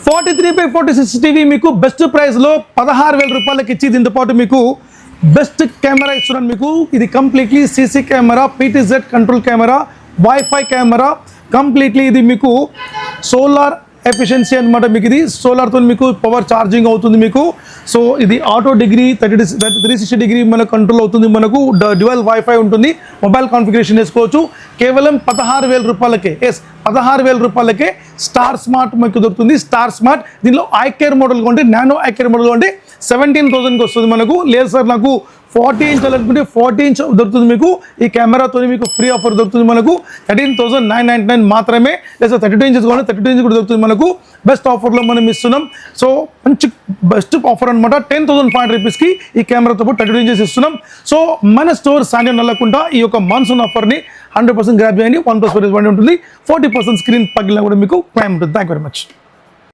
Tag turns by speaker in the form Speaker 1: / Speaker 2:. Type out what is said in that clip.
Speaker 1: 43/46 TV మీకు best ప్రైస్లో 16,000 రూపాయలకి ఇచ్చి దీంతో పాటు మీకు బెస్ట్ కెమెరా ఇస్తున్నాను మీకు. ఇది completely CC camera, PTZ control camera, wifi camera, completely ఇది మీకు సోలార్ ఎఫిషియన్సీ అనమాట. మీకు ఇది సోలార్తో మీకు పవర్ ఛార్జింగ్ అవుతుంది మీకు. సో ఇది ఆటో డిగ్రీ 360 డిగ్రీ మన కంట్రోల్ అవుతుంది. మనకు డ్యువల్ వైఫై ఉంటుంది, మొబైల్ కాన్ఫిగరేషన్ చేసుకోవచ్చు. కేవలం 16,000 రూపాయలకే, 16,000 రూపాయలకే స్టార్ స్మార్ట్ మనకు దొరుకుతుంది. స్టార్ స్మార్ట్ దీనిలో ఐ కేర్ మోడల్ కొంటే, నానో ఐ కేర్ మోడల్ కొంటే 17,000కి వస్తుంది మనకు. లేదు సార్ నాకు 40 ఇంచ్ అనుకుంటే 40 ఇంచ్ దొరుకుతుంది మీకు. ఈ కెమెరాతో మీకు ఫ్రీ ఆఫర్ దొరుకుతుంది మనకు 13,999 మాత్రమే. లేదా 32 ఇంచెస్ కానీ 32 ఇంచ్ కూడా దొరుకుతుంది మనకు. బెస్ట్ ఆఫర్లో మనం ఇస్తున్నాం. సో మంచి బెస్ట్ ఆఫర్ అనమాట. 10,500 రూపీస్కి ఈ కెమెరాతో పాటు 32 ఇంచెస్ ఇస్తున్నాం. సో మన స్టోర్ సాండే నల్లకుండా ఈ యొక్క మాన్సూన్ ఆఫర్ని 100% గ్రాప్ చేయండి. 1+1 ఉంటుంది. 40% స్క్రీన్ పగిలినా కూడా మీకు క్లైమ్ ఉంటుంది. Thank you very much.